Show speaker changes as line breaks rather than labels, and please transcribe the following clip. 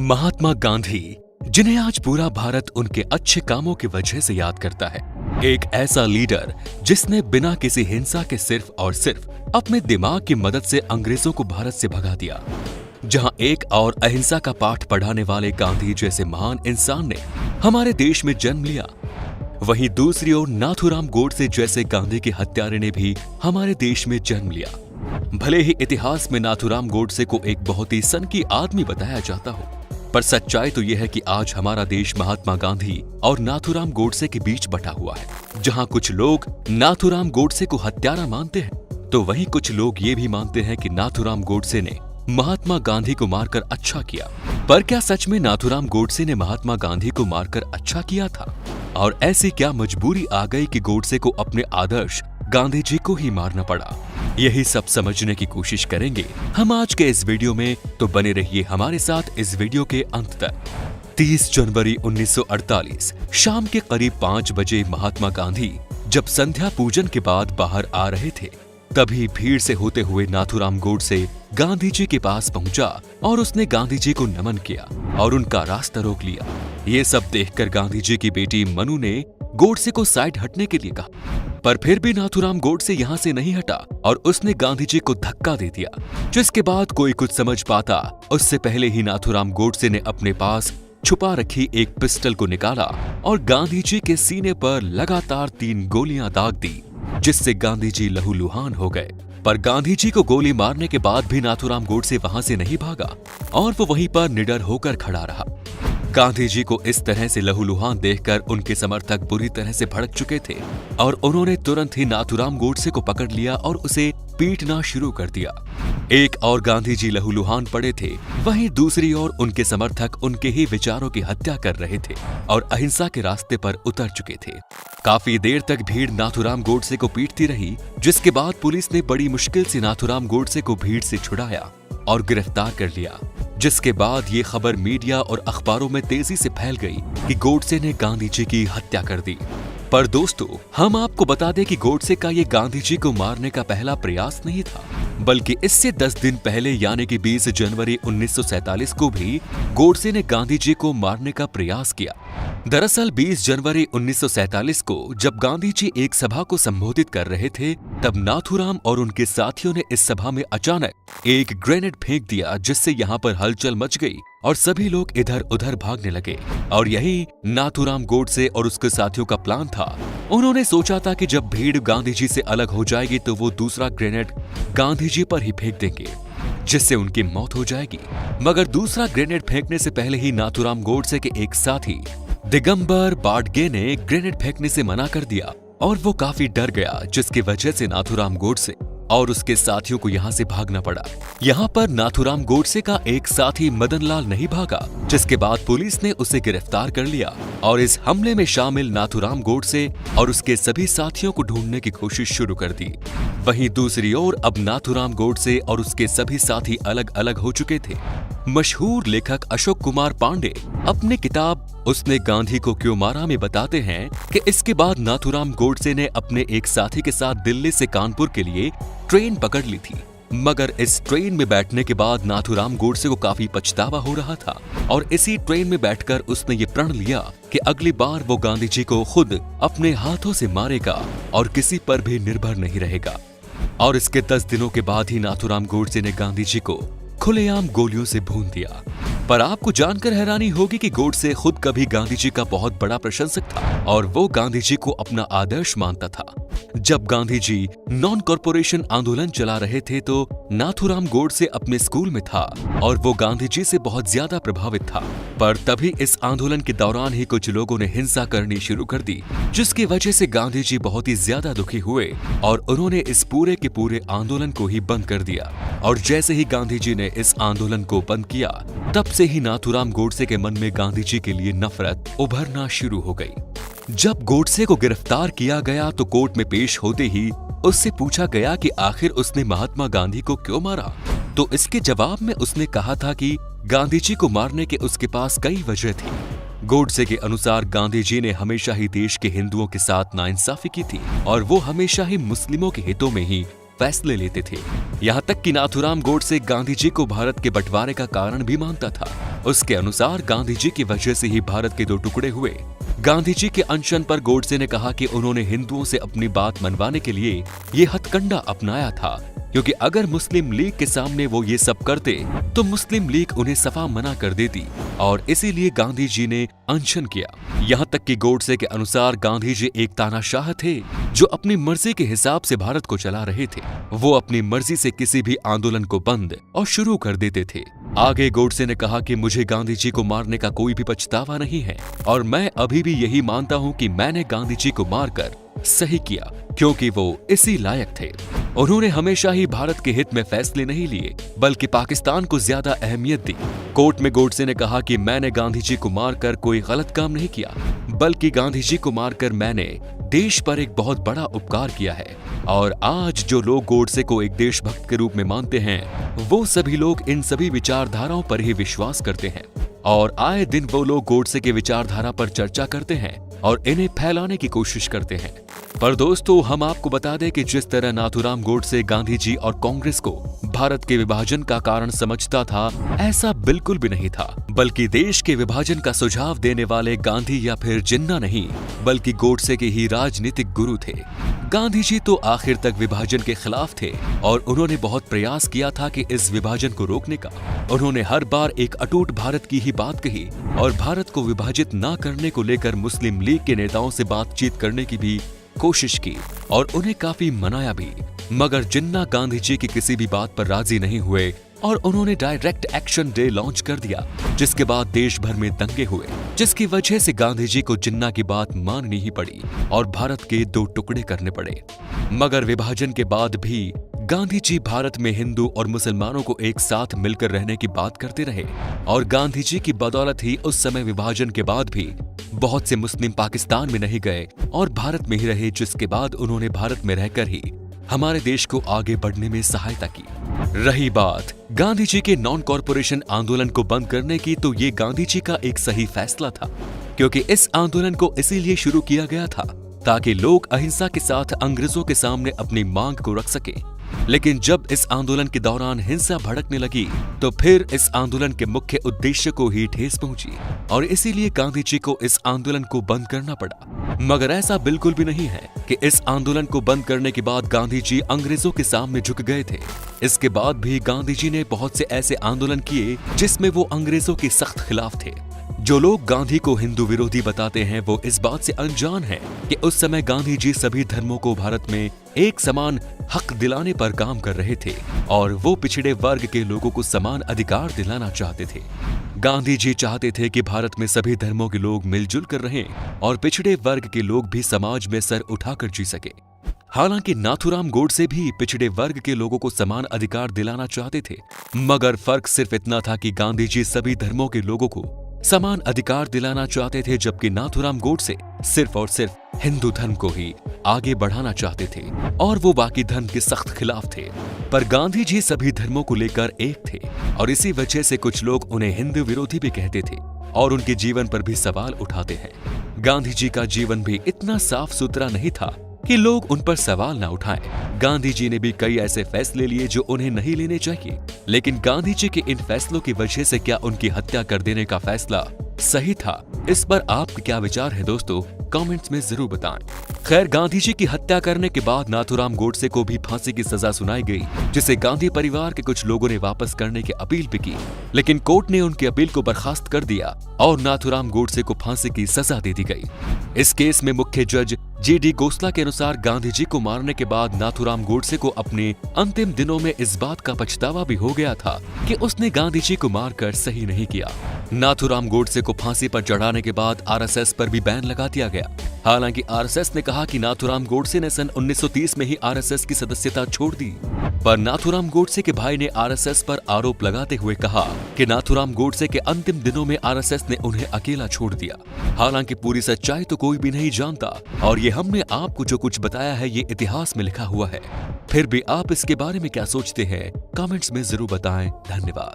महात्मा गांधी, जिन्हें आज पूरा भारत उनके अच्छे कामों की वजह से याद करता है, एक ऐसा लीडर जिसने बिना किसी हिंसा के सिर्फ और सिर्फ अपने दिमाग की मदद से अंग्रेजों को भारत से भगा दिया। जहां एक और अहिंसा का पाठ पढ़ाने वाले गांधी जैसे महान इंसान ने हमारे देश में जन्म लिया, वहीं दूसरी ओर नाथूराम गोडसे जैसे गांधी के हत्यारे ने भी हमारे देश में जन्म लिया। भले ही इतिहास में नाथूराम गोडसे को एक बहुत ही सनकी आदमी बताया जाता हो, पर सच्चाई तो यह है कि आज हमारा देश महात्मा गांधी और नाथूराम गोडसे के बीच बटा हुआ है। जहां कुछ लोग नाथूराम गोडसे को हत्यारा मानते हैं, तो वहीं कुछ लोग ये भी मानते हैं कि नाथूराम गोडसे ने महात्मा गांधी को मारकर अच्छा किया। पर क्या सच में नाथूराम गोडसे ने महात्मा गांधी को मारकर अच्छा किया था? और ऐसी क्या मजबूरी आ गई कि गोडसे को अपने आदर्श गांधी जी को ही मारना पड़ा? यही सब समझने की कोशिश करेंगे हम आज के इस वीडियो में, तो बने रहिए हमारे साथ इस वीडियो के अंत तक। 30 जनवरी 1948 शाम के करीब 5 बजे महात्मा गांधी जब संध्या पूजन के बाद बाहर आ रहे थे, तभी भीड़ से होते हुए नाथूराम गोडसे गांधी जी के पास पहुंचा और उसने गांधी जी को नमन किया और उनका रास्ता रोक लिया। ये सब देखकर गांधी जी की बेटी मनु ने गोडसे को साइड हटने के लिए कहा, पर फिर भी नाथूराम गोडसे यहाँ से नहीं हटा और उसने गांधी जी को धक्का दे दिया। जिसके बाद कोई कुछ समझ पाता उससे पहले ही नाथूराम गोडसे ने अपने पास छुपा रखी एक पिस्टल को निकाला और गांधी जी के सीने पर लगातार 3 गोलियां दाग दी, जिससे गांधी जी लहूलुहान हो गए। पर गांधी जी को गोली मारने के बाद भी नाथूराम गोडसे वहां से नहीं भागा और वो वहीं पर निडर होकर खड़ा रहा। गांधी जी को इस तरह से लहूलुहान देखकर उनके समर्थक बुरी तरह से भड़क चुके थे और उन्होंने तुरंत ही नाथूराम गोडसे को पकड़ लिया और उसे पीटना शुरू कर दिया। एक और गांधी जी लहूलुहान पड़े थे, वहीं दूसरी ओर उनके समर्थक उनके ही विचारों की हत्या कर रहे थे और अहिंसा के रास्ते पर उतर चुके थे। काफी देर तक भीड़ नाथूराम गोडसे को पीटती रही, जिसके बाद पुलिस ने बड़ी मुश्किल से नाथूराम गोडसे को भीड़ से छुड़ाया और गिरफ्तार कर लिया। जिसके बाद ये खबर मीडिया और अखबारों में तेजी से फैल गई कि गोडसे ने गांधी जी की हत्या कर दी। पर दोस्तों, हम आपको बता दें कि गोडसे का ये गांधी जी को मारने का पहला प्रयास नहीं था, बल्कि इससे 10 दिन पहले यानी कि 20 जनवरी 1947 को भी गोडसे ने गांधी जी को मारने का प्रयास किया। दरअसल 20 जनवरी 1947 को जब गांधी जी एक सभा को संबोधित कर रहे थे, तब नाथूराम और उनके साथियों ने इस सभा में अचानक एक ग्रेनेड फेंक दिया, जिससे यहाँ पर हलचल मच गई और सभी लोग इधर उधर भागने लगे। और यही नाथूराम गोडसे और उसके साथियों का प्लान था। उन्होंने सोचा था कि जब भीड़ गांधी जी से अलग हो जाएगी तो वो दूसरा ग्रेनेड गांधी जी पर ही फेंक देंगे, जिससे उनकी मौत हो जाएगी। मगर दूसरा ग्रेनेड फेंकने से पहले ही नाथूराम गोडसे के एक साथी दिगंबर बाडगे ने ग्रेनेड फेंकने से मना कर दिया और वो काफी डर गया, जिसकी वजह से नाथूराम गोडसे और उसके साथियों को यहाँ से भागना पड़ा। यहाँ पर नाथूराम गोडसे का एक साथी मदन लाल नहीं भागा, जिसके बाद पुलिस ने उसे गिरफ्तार कर लिया और इस हमले में शामिल नाथूराम गोडसे और उसके सभी साथियों को ढूंढने की कोशिश शुरू कर दी। वहीं दूसरी ओर अब नाथूराम गोडसे और उसके सभी साथी अलग अलग हो चुके थे। मशहूर लेखक अशोक कुमार पांडे अपनी किताब उसने गांधी को क्यों मारा में बताते हैं कि इसके बाद नाथूराम गोडसे ने अपने एक साथी के साथ दिल्ली से कानपुर के लिए ट्रेन पकड़ ली थी। मगर इस ट्रेन में बैठने के बाद नाथूराम गोडसे को काफी पछतावा हो रहा था और इसी ट्रेन में बैठकर उसने ये प्रण लिया कि अगली बार वो गांधी जी को खुद अपने हाथों से मारेगा और किसी पर भी निर्भर नहीं रहेगा। और इसके 10 दिनों के बाद ही नाथूराम गोडसे ने गांधी जी को खुलेआम गोलियों से भून दिया। पर आपको जानकर हैरानी होगी कि गोडसे खुद कभी गांधी जी का बहुत बड़ा प्रशंसक था और वो गांधी जी को अपना आदर्श मानता था। जब गांधी जी नॉन कॉरपोरेशन आंदोलन चला रहे थे तो नाथूराम गोडसे अपने स्कूल में था और वो गांधी जी से बहुत ज्यादा प्रभावित था। पर तभी इस आंदोलन के दौरान ही कुछ लोगों ने हिंसा करनी शुरू कर दी, जिसकी वजह से गांधी जी बहुत ही ज्यादा दुखी हुए और उन्होंने इस पूरे के पूरे आंदोलन को ही बंद कर दिया। और जैसे ही गांधी जी ने इस आंदोलन को बंद किया, तब से ही नाथूराम गोडसे के मन में गांधी जी के लिए नफरत उभरना शुरू हो गई। जब गोडसे को गिरफ्तार किया गया तो कोर्ट में पेश होते ही उससे पूछा गया कि आखिर उसने महात्मा गांधी को क्यों मारा, तो इसके जवाब में उसने कहा था कि गांधी जी को मारने के उसके पास कई वजह थी। गोडसे के अनुसार गांधी जी ने हमेशा ही देश के हिंदुओं के साथ नाइंसाफी की थी और वो हमेशा ही मुस्लिमों के हितों में ही फैसले लेते थे। यहाँ तक कि नाथूराम गोडसे गांधी जी को भारत के बंटवारे का कारण भी मानता था। उसके अनुसार गांधी जी की वजह से ही भारत के 2 टुकड़े हुए। गांधी जी के अनशन पर गोडसे ने कहा कि उन्होंने हिंदुओं से अपनी बात मनवाने के लिए ये हथकंडा अपनाया था, क्योंकि अगर मुस्लिम लीग के सामने वो ये सब करते तो मुस्लिम लीग उन्हें सफा मना कर देती और इसीलिए गांधी जी ने अनशन किया। यहाँ तक कि गोडसे के अनुसार गांधी जी एक तानाशाह थे जो अपनी मर्जी के हिसाब से भारत को चला रहे थे। वो अपनी मर्जी से किसी भी आंदोलन को बंद और शुरू कर देते थे। आगे गोडसे ने कहा कि मुझे गांधी जी को मारने का कोई भी पछतावा नहीं है और मैं अभी भी यही मानता हूँ कि मैंने गांधी जी को मारकर सही किया, क्योंकि वो इसी लायक थे। उन्होंने हमेशा ही भारत के हित में फैसले नहीं लिए बल्कि पाकिस्तान को ज्यादा अहमियत दी। कोर्ट में गोडसे ने कहा कि मैंने गांधी जी को मारकर कोई गलत काम नहीं किया, बल्कि गांधी जी को मारकर मैंने देश पर एक बहुत बड़ा उपकार किया है। और आज जो लोग गोडसे को एक देशभक्त के रूप में मानते हैं, वो सभी लोग इन सभी विचारधाराओं पर ही विश्वास करते हैं और आए दिन वो लोग गोडसे के विचारधारा पर चर्चा करते हैं और इन्हें फैलाने की कोशिश करते हैं। पर दोस्तों, हम आपको बता दें कि जिस तरह नाथूराम गोडसे गांधी जी और कांग्रेस को भारत के विभाजन का कारण समझता था, ऐसा बिल्कुल भी नहीं था, बल्कि देश के विभाजन का सुझाव देने वाले गांधी या फिर जिन्ना नहीं, बल्कि गोडसे के ही राजनीतिक गुरु थे। गांधी जी तो आखिर तक विभाजन के खिलाफ थे और उन्होंने बहुत प्रयास किया था कि इस विभाजन को रोकने का। उन्होंने हर बार एक अटूट भारत की ही बात कही और भारत को विभाजित ना करने को लेकर मुस्लिम लीग के नेताओं से बातचीत करने की भी कोशिश की और उन्हें काफी मनाया भी, मगर जिन्ना गांधी जी की किसी भी बात पर राजी नहीं हुए और उन्होंने डायरेक्ट एक्शन डे लॉन्च कर दिया, जिसके बाद देश भर में दंगे हुए, जिसकी वजह से गांधी जी को जिन्ना की बात माननी ही पड़ी और भारत के 2 टुकड़े करने पड़े। मगर विभाजन के बाद भी गांधी जी भारत में हिंदू और मुसलमानों को एक साथ मिलकर रहने की बात करते रहे और गांधी जी की बदौलत ही उस समय विभाजन के बाद भी बहुत से मुस्लिम पाकिस्तान में नहीं गए और भारत में ही रहे, जिसके बाद उन्होंने भारत में रहकर ही हमारे देश को आगे बढ़ने में सहायता की। रही बात गांधी जी के नॉन कॉरपोरेशन आंदोलन को बंद करने की, तो ये गांधी जी का एक सही फैसला था, क्योंकि इस आंदोलन को इसीलिए शुरू किया गया था ताकि लोग अहिंसा के साथ अंग्रेजों के सामने अपनी मांग को रख सके। लेकिन जब इस आंदोलन के दौरान हिंसा भड़कने लगी तो फिर इस आंदोलन के मुख्य उद्देश्य को ही ठेस पहुंची और इसीलिए गांधी जी को इस आंदोलन को बंद करना पड़ा। मगर ऐसा बिल्कुल भी नहीं है कि इस आंदोलन को बंद करने के बाद गांधी जी अंग्रेजों के सामने झुक गए थे। इसके बाद भी गांधी जी ने बहुत से ऐसे आंदोलन किए जिसमें वो अंग्रेजों के सख्त खिलाफ थे। जो लोग गांधी को हिंदू विरोधी बताते हैं वो इस बात से अनजान हैं कि उस समय गांधी जी सभी धर्मों को भारत में एक समान हक दिलाने पर काम कर रहे थे और वो पिछड़े वर्ग के लोगों को समान अधिकार दिलाना चाहते थे। गांधी जी चाहते थे कि भारत में सभी धर्मों के लोग मिलजुल कर रहें और पिछड़े वर्ग के लोग भी समाज में सर उठाकर जी सके। हालांकि नाथूराम गोडसे भी पिछड़े वर्ग के लोगों को समान अधिकार दिलाना चाहते थे, मगर फर्क सिर्फ इतना था कि गांधी जी सभी धर्मों के लोगों को समान अधिकार दिलाना चाहते थे, जबकि नाथूराम गोडसे सिर्फ और सिर्फ हिंदू धर्म को ही आगे बढ़ाना चाहते थे और वो बाकी धर्म के सख्त खिलाफ थे। पर गांधी जी सभी धर्मों को लेकर एक थे और इसी वजह से कुछ लोग उन्हें हिंदू विरोधी भी कहते थे और उनके जीवन पर भी सवाल उठाते हैं। गांधी जी का जीवन भी इतना साफ सुथरा नहीं था कि लोग उन पर सवाल न उठाएं। गांधी जी ने भी कई ऐसे फैसले लिए जो उन्हें नहीं लेने चाहिए, लेकिन गांधी जी के इन फैसलों की वजह से क्या उनकी हत्या कर देने का फैसला सही था? इस पर आपके क्या विचार है दोस्तों, कमेंट्स में जरूर बताएं। खैर, गांधी जी की हत्या करने के बाद नाथूराम गोडसे को भी फांसी की सजा सुनाई गई, जिसे गांधी परिवार के कुछ लोगों ने वापस करने की अपील भी की, लेकिन कोर्ट ने उनकी अपील को बर्खास्त कर दिया और नाथूराम गोडसे को फांसी की सजा दे दी गई। इस केस में मुख्य जज G.D. गोसला के अनुसार गांधी जी को मारने के बाद नाथूराम गोडसे को अपने अंतिम दिनों में इस बात का पछतावा भी हो गया था कि उसने गांधी जी को मारकर सही नहीं किया। नाथूराम गोडसे को फांसी पर चढ़ाने के बाद आरएसएस पर भी बैन लगा दिया गया। हालांकि आरएसएस ने कहा कि नाथूराम गोडसे ने सन 1930 में ही आरएसएस की सदस्यता छोड़ दी, पर नाथूराम गोडसे के भाई ने आरएसएस पर आरोप लगाते हुए कहा कि नाथूराम गोडसे के अंतिम दिनों में आरएसएस ने उन्हें अकेला छोड़ दिया। हालांकि पूरी सच्चाई तो कोई भी नहीं जानता और ये हमने आपको जो कुछ बताया है ये इतिहास में लिखा हुआ है। फिर भी आप इसके बारे में क्या सोचते हैं, कमेंट्स में जरूर बताएं। धन्यवाद।